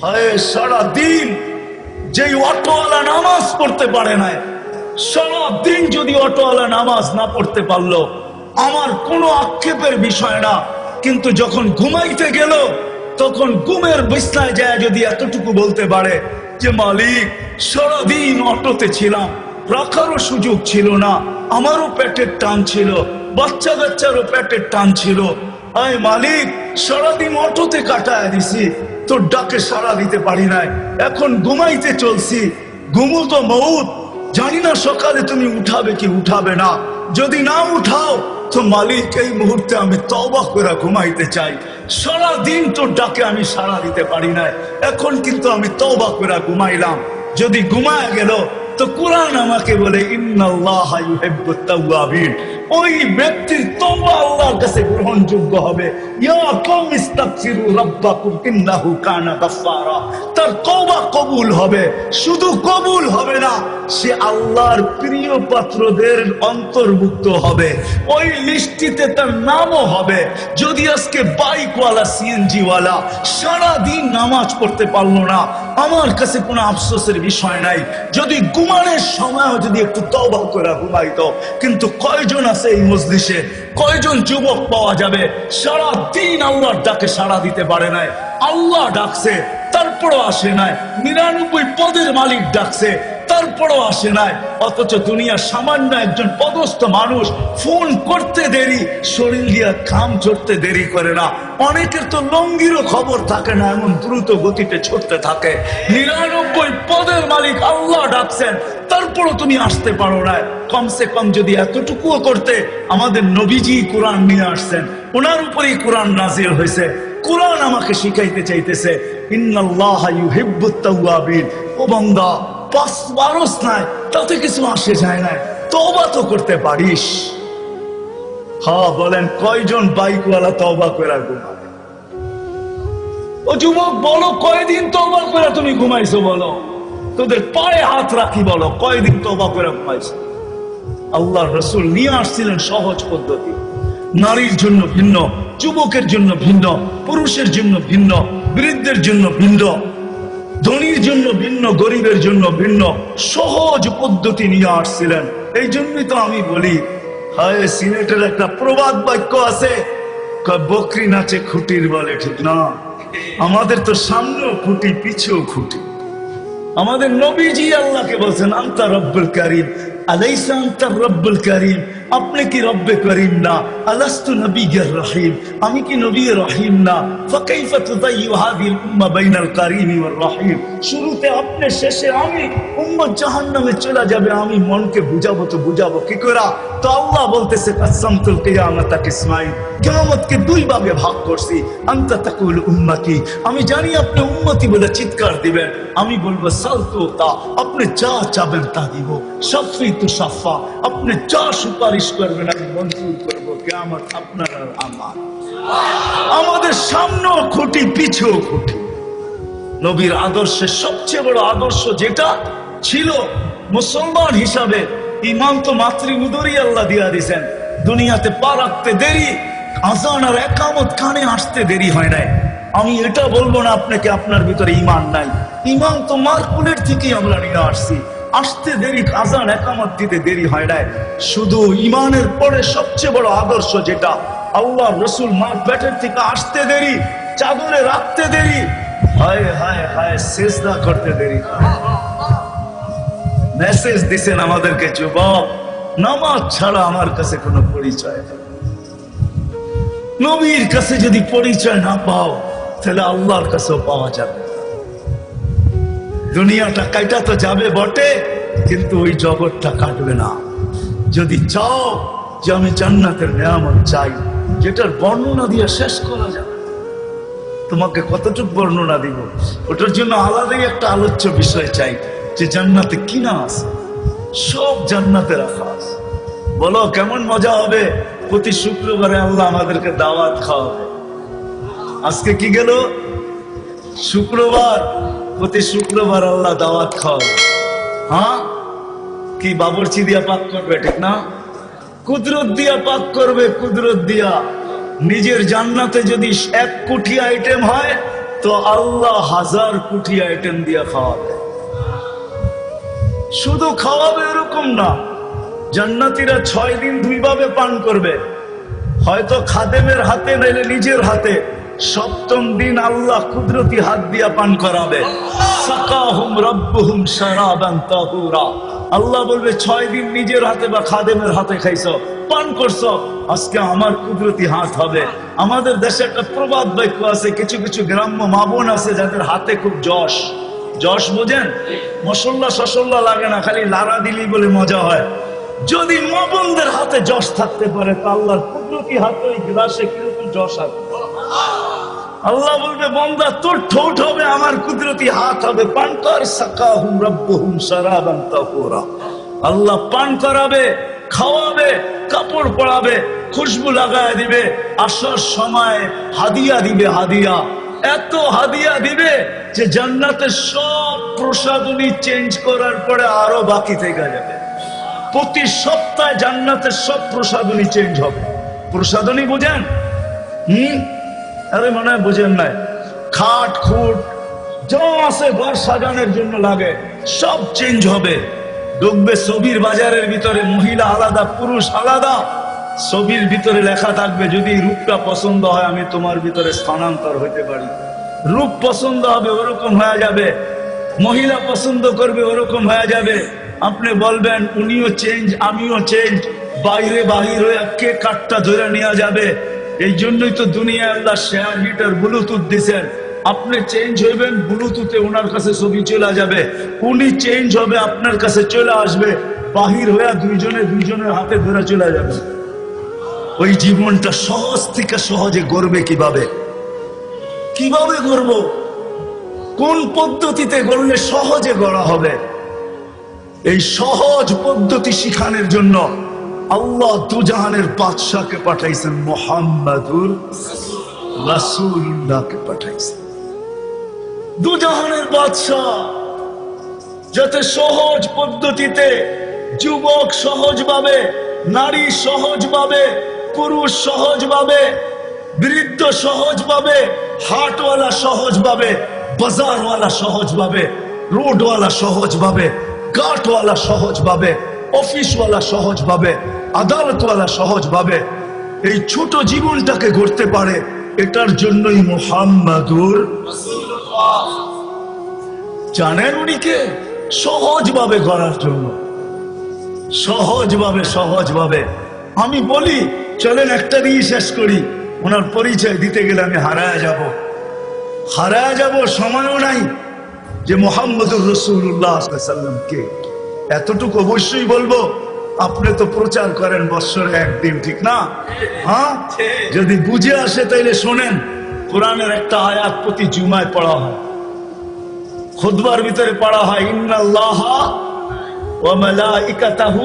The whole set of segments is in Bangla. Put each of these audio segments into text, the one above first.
হায় সারা দিন যেই অটোওয়ালা নামাজ পড়তে পারে না, সারা দিন যদি অটোওয়ালা নামাজ না পড়তে পারলো আমার কোনো আক্ষেপের বিষয় না, কিন্তু যখন ঘুমাইতে গেল তখন ঘুমের বিছনায় যায় যদি এতটুকু বলতে পারে যে মালিক সারাদিন অটোতে ছিলাম, রাখারও সুযোগ ছিল না, আমারও পেটের টান ছিল, বাচ্চা কাচ্চারও পেটের টান ছিল, আয় মালিক সারাদিন অটোতে কাটায় দিছি, তোর ডাকে সাড়া দিতে পারি নাই, এখন ঘুমাইতে চলছি, ঘুমু তো মউত, জানি না সকালে তুমি উঠাবে কি উঠাবে না, যদি না উঠাও তো মালিক এই মুহূর্তে আমি তওবা করে ঘুমাইতে চাই, সারাদিন তোর ডাকে আমি সাড়া দিতে পারি নাই, এখন কিন্তু আমি তওবা করে ঘুমাইলাম। যদি ঘুমায় গেল তো কোরআন আমাকে বলে ইন্নাল্লাহা ইউহিব্বুত তাওয়াবিন, ওই ব্যক্তির তওবা আল্লাহর কাছে গ্রহণযোগ্য হবে। ইয়া কওমি ইস্তাগফিরু রাব্বাকুম ইন্নাহু কানা গাফফারা, তার তওবা কবুল হবে, শুধু কবুল হবে না, সে আল্লাহর প্রিয় পাত্রদের অন্তর্ভুক্ত হবে, ওই লিস্টিতে তার নামও হবে। যদি আজকে বাইকওয়ালা সিএনজি ওয়ালা সারা দিন নামাজ পড়তে পারলো না, আমার কাছে কোনো আফসোসের বিষয় নাই, যদি ঘুমানোর সময়ও যদি একটু তওবা করে ঘুমাইতো। কিন্তু কয়জন আছে এই মজলিসে, কয়জন যুবক পাওয়া যাবে সারা দিন আল্লাহর ডাকে সাড়া দিতে পারে নাই, আল্লাহ ডাকছে তারপরও আসে নাই, 99 পদের মালিক ডাকছে তারপরও আসে নাই, অথচ দুনিয়ার সামান্য একজন পদস্থ মানুষ ফোন করতে দেরি, শরীর দিয়া ঘাম ঝরতে দেরি করে না, অনেকের তো লঙ্গিরও খবর থাকে না, এমন দ্রুত গতিতে ছুটতে থাকে। 99 পদের মালিক আল্লাহ ডাকছেন তারপরও তুমি আসতে পারো না। কমসে কম যদি এতটুকুও করতে, আমাদের নবীজি কোরআন নিয়ে আসছেন, ওনার উপরেই কোরআন নাজিল হয়েছে, কোরআন আমাকে শিখাইতে চাইতেছে ইন্নাল্লাহা ইউহিব্বুত তাওয়াবিন। ও বান্দা পাঁচ বারস নাই, তাতে কিছু আসে যায় না, তওবা তো করতে পারিস। হ্যাঁ বলেন কয়জন বাইকওয়ালা তওবা করে ঘুমাবে? ও যুবক বলো কয়দিন তওবা করে তুমি ঘুমাইছো, বলো তোদের পায়ে হাত রাখি, বলো কয়দিন তওবা করে ঘুমাইছো? আল্লাহর রাসূল নিয়ে আসছিলেন সহজ পদ্ধতি, নারীর জন্য ভিন্ন, যুবকের জন্য ভিন্ন, পুরুষের জন্য ভিন্ন, বৃদ্ধের জন্য ভিন্ন, ধনীর জন্য ভিন্ন, গরিবের জন্য ভিন্ন, সহজ পদ্ধতি নিয়ে আসছিলেন। এই জন্যই তো আমি বলি, হায় সিলেটের একটা প্রবাদ বাক্য আছে, বকরি নাচে খুঁটির বলে, ঠিক না? আমাদের তো সামনেও খুঁটি পিছেও খুঁটি। আমাদের নবীজি আল্লাহকে বলছেন আনতা রব্বুল কারীম, আলাইসা আনতা রব্বুল কারীম, আপনি কি রব্বে করিম না? আলাস্তু নবিয়্যির রহিম, আমি কি নবী রহিম না? ফাকাইফা তুযায়্যু হাযিহিল উম্মাহ বাইনাল কারীম ওয়ার রহিম, শুরুতে আপনি শেষে আমি, উম্মত জাহান্নামে চলে যাবে, আমি মনকে বুঝাবো তো বুঝাবো কি করে? তো আল্লাহ বলতেছে কাসামতুল কিয়ামাতা কিসমাইন, কিয়ামতকে দুই ভাগে ভাগ করছি, আনতা তাকুল উম্মতি, আমি জানি আপনি উম্মতি বলে চিৎকার দিবেন, আমি বলবো সালতু তা, আপনি যা চাবেন তা দিব, শাফিতু শাফা, আপনি যা সুপারিশ করবেন আমি মঞ্জুর করবো, কিয়ামত আপনার আর আমার। আমাদের সামনেও খুঁটি পিছেও খুঁটি। নবীর আদর্শের সবচেয়ে বড় আদর্শ যেটা ছিল মুসলমান হিসাবে, ইমান তো মাতৃউদরই আল্লাহ দিয়া দিয়েছেন, দুনিয়াতে পা রাখতে দেরি, আযান আর ইকামত কানে আসতে দেরি হয় নাই। আমি এটা বলবো না আপনাকে আপনার ভিতরে ইমান নাই, ইমান তো মারকুলের থেকেই আমরা নিয়ে আসছি, আসতে দেরি, আযান ইকামত দিতে দেরি হয় নাই। শুধু ইমানের পরে সবচেয়ে বড় আদর্শ যেটা, আল্লাহ রাসূল মার পেটের থেকে আসতে দেরি, চাদরে রাখতে দেরি, হায় হায় হায় সিজদা করতে দেরি। মেসেজ দিছেন আমাদেরকে, যুবক নামাজ ছাড়া আমার কাছে কোনো পরিচয় নেই। নবীর কাছে যদি পরিচয় না পাও তাহলে আল্লাহর কাছেও পাওয়া যাবে। দুনিয়াটা কাটা তো যাবে বটে, কিন্তু ওই জগৎটা কাটবে না। যদি চাও যে আমি জান্নাতের নেয়ামত চাই, যেটার বর্ণনা দিয়ে শেষ করা যাবে, তোমাকে কতটুকু বর্ণনা দিব, ওটার জন্য আলাদাই একটা আলোচ্য বিষয় চাই, যে জান্নাতে কি না আছে, সব জান্নাতে রাখা আছে। বলো কেমন মজা হবে? প্রতি শুক্রবারে আল্লাহ আমাদেরকে দাওয়াত খাওয়াবে। আজকে কি গেল শুক্রবার, প্রতি শুক্রবার আল্লাহ দাওয়াত খাওয়াবে। হ্যাঁ, কি বাবরচি দিয়া পাক করবে, ঠিক না? কুদরত দিয়া পাক করবে, কুদরত দিয়া। নিজের জান্নাতে যদি 1 কোটি আইটেম হয়, তো আল্লাহ 1000 কোটি আইটেম দিয়ে খাওয়াবে। শুধু খাওয়াবে এরকম না, জান্নাতীরা 6 দিন 2 ভাবে পান করবে, হয়তো খাদেমের হাতে নাইলে নিজের হাতে। 7ম দিন আল্লাহ কুদরতি হাত দিয়া পান করাবে। সাকাহুম রাব্বুহুম শারাবান তাহুরা। আল্লাহ বলবে 6 দিন নিজের হাতে বা খাদেমের হাতে খাইছো, পান করছো, আজকে আমার কুদরতি হাত হবে। আমাদের দেশে একটা প্রবাদ বাক্য আছে, কিছু কিছু গ্রাম্য মা বোন আছে যাদের হাতে খুব যশ। যশ বোঝেন? মশল্লা সসল্লা লাগে না, খালি লাড়া দিলেই বলে মজা হয়। যদি মা বোনদের হাতে যশ থাকতে পারে তা আল্লাহর কুদরতি হাতে ওই গ্লাসে কিরকম যশ আছে। আল্লাহ বলবে বান্দা তোর ঠোঁট হবে, আমার কুদরতি হাত হবে, পান কর। সাকাহুম রাব্বুহুম শারাবান তাহুরা। আল্লাহ পান করাবে, খাওয়াবে, কাপড় পরাবে, খুশবু লাগায় দিবে, আসার সময় হাদিয়া দিবে। হাদিয়া এত হাদিয়া দিবে যে জান্নাতের সব প্রসাদনী চেঞ্জ করার পরে আরো বাকি থেকে যাবে। প্রতি সপ্তাহে জান্নাতের সব প্রসাদনী চেঞ্জ হবে। প্রসাদনী বুঝেন? আরে মনে হয় বুঝেন নাই। খাট খুট যা আছে ঘর সাজানোর জন্য লাগে সব চেঞ্জ হবে। ঢুকবে ছবির বাজারের ভিতরে, মহিলা আলাদা পুরুষ আলাদা। ছবির ভিতরে লেখা থাকবে, যদি রূপটা পছন্দ হয় আমি তোমার ভিতরে স্থানান্তর হইতে পারি। রূপ পছন্দ হবে ওরকম হয়ে যাবে, মহিলা পছন্দ করবে ওরকম হয়ে যাবে। আপনি বলবেন উনিও চেঞ্জ আমিও চেঞ্জ, বাইরে বাহির হয়ে কে কাঠটা ধরে নেওয়া যাবে। এই জন্যই তো দুনিয়ায় আল্লাহ শেয়ার হিটার ব্লুটুথ দিছেন। আপনি চেঞ্জ হইবেন, ব্লুটুথে ওনার কাছে ছবি চলে যাবে, উনি চেঞ্জ হবে আপনার কাছে চলে আসবে, বাহির হয়ে দুইজনের হাতে ধরে চলে যাবে। ওই জীবনটা সহজ থেকে সহজে গড়বে কিভাবে? কিভাবে গড়ব? কোন পদ্ধতিতে গড়লে সহজে গড়া হবে? এই সহজ পদ্ধতি শিখানোর জন্য আল্লাহ দুজাহানের বাদশাকে পাঠাইছেন, মুহাম্মাদুর রাসূলুল্লাহকে পাঠাইছেন। দুজাহানের বাদশা যাতে সহজ পদ্ধতিতে যুবক সহজভাবে, নারী সহজভাবে, পুরুষ সহজভাবে, বৃদ্ধ সহজভাবে, হাটওয়ালা সহজভাবে, বাজারওয়ালা সহজভাবে, রোডওয়ালা সহজভাবে, ঘাটওয়ালা সহজভাবে, অফিসওয়ালা সহজভাবে, আদালতওয়ালা সহজভাবে এই ছোট জীবনটাকে গড়তে পারে, এটার জন্যই মুহাম্মাদুর রাসূলুল্লাহ। জানেন উনিকে সহজভাবে গড়ার জন্য, সহজভাবে। আমি বলি চলেন একটা দিয়ে শেষ করি। ওনার পরিচয় দিতে গেলে আমি হারায় যাব, সময়ও নাই। যে মুহাম্মাদুর রাসূলুল্লাহ সাল্লাল্লাহু আলাইহি ওয়াসাল্লাম কে, এতটুকু অবশ্যই বলবো। আপনি তো প্রচার করেন বৎসরে একদিন, ঠিক না? হ্যাঁ, যদি বুঝে আসে তাইলে শোনেন। কোরআনের একটা আয়াত প্রতি জুমায় পড়া হয়, খুতবার ভিতরে পড়া হয়, ইন্নাল্লাহা ওয়া মালাইকাতাহু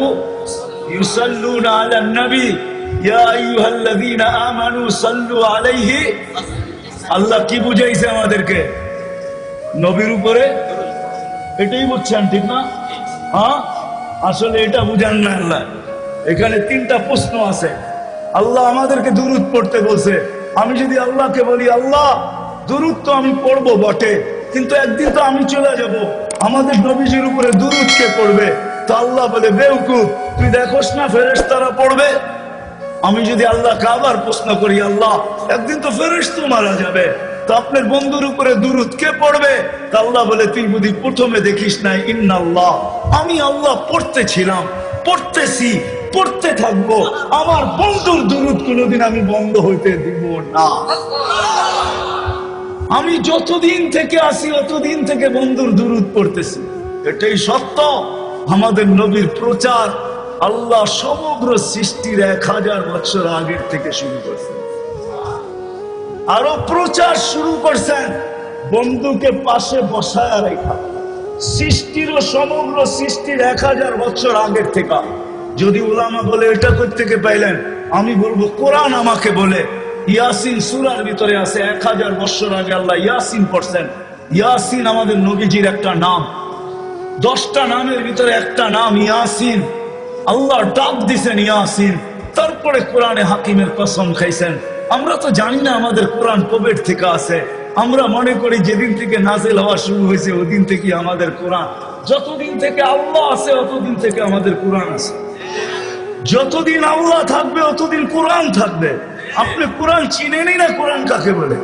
ইউসাল্লুনা আলান নবী ইয়া আইয়ুহাল্লাযীনা আমানু সাল্লু আলাইহি। আল্লাহ কি বুঝাইছে আমাদেরকে? নবীর উপরে। এটাই বুঝছেন, ঠিক না? হ্যাঁ, আসলে এটা বুঝান না আল্লাহ। এখানে 3টা প্রশ্ন আছে। আল্লাহ আমাদেরকে দুরূদ পড়তে বলছে। আমি যদি আল্লাহকে বলি, আল্লাহ দুরূদ তো আমি পড়বো বটে, কিন্তু একদিন তো আমি চলে যাব, আমাদের নবীজির উপরে দুরূদ কে পড়বে? তো আল্লাহ বলে, বেওকুফ, তুই দেখোস না ফেরেশতারা পড়বে? আমি যদি আল্লাহকে আবার প্রশ্ন করি, আল্লাহ একদিন তো ফেরেশতা মারা যাবে, তো আপনার বন্ধুর উপরে দুরূদ কে পড়বে? তা আল্লাহ বলে, তুই বুঝি প্রথমে দেখিস নাই, ইন্নাল্লাহ, আমি আল্লাহ পড়তেছিলাম, পড়তেছি, পড়তে থাকবো, আমার বন্ধুর দুরূদ কোনোদিন আমি বন্ধ হইতে দিব না। আমি যতদিন থেকে আসি অতদিন থেকে বন্ধুর দুরূদ পড়তেছি। এটাই সত্য। আমাদের নবীর প্রচার আল্লাহ সমগ্র সৃষ্টির 1000 বছর আগের থেকে শুরু করছেন। আরো প্রচার শুরু করছেন বন্ধুকে পাশে বসায় রেখা। সৃষ্টিরও সমগ্র সৃষ্টির 1000 বছর আগের থেকে। যদি উলামা বলে এটা কোত্থেকে পাইলেন, আমি বলবো কোরআন আমাকে বলে। ইয়াসিন সূরার ভিতরে আছে, 1000 বছর আগে আল্লাহ ইয়াসিন পড়ছেন। ইয়াসিন আমাদের নবীজির একটা নাম। 10টা নামের ভিতরে একটা নাম ইয়াসিন। আল্লাহ ডাক দিছেন ইয়াসিন, তারপরে কোরআনে হাকিমের কসম খাইছেন। আমরা তো জানি না আমাদের কোরআন কবের থেকে আছে। আমরা মনে করি যেদিন থেকে নাজিল হওয়া শুরু হয়েছে ওদিন থেকে আমাদের কোরআন, যতদিন থেকে আল্লাহ আছে অতদিন থেকে আমাদের কোরআন আছে। যতদিন আল্লাহ থাকবে অতদিন কোরআন থাকবে। আপনি কোরআন চিনেনই না কোরআন কাকে বলে,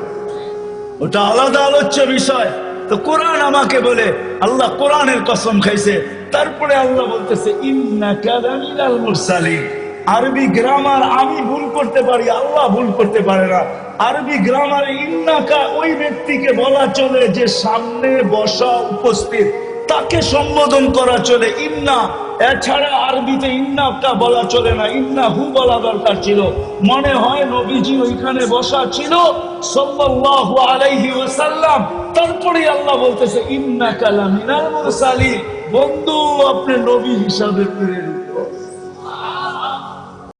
ওটা আলাদা আলোচ্য বিষয়। তো কোরআন আমাকে বলে, আল্লাহ কোরআনের কসম খাইছে। তারপরে আল্লাহ বলতেছে ইন্নাকা লামিনাল মুরসালিন। আরবি গ্রামার আমি ভুল করতে পারি, আল্লাহ ভুল করতে পারে না। আরবি গ্রামারে ইন্নাকা ওই ব্যক্তিকে বলা চলে যে সামনে বসা উপস্থিত, তাকে সম্বোধন করা চলে ইন্না। এছাড়া আরবিতে ইন্নাকা বলা চলে না, ইন্না হু বলা দরকার ছিল। মনে হয় নবীজি ওইখানে বসা ছিল সাল্লাল্লাহু আলাইহি ওয়াসাল্লাম। তারপরে আল্লাহ বলতেছে ইন্নাকা লামিনাল মুরসালিন। বন্ধু, আপনি নবী হিসাবে প্রেরিত।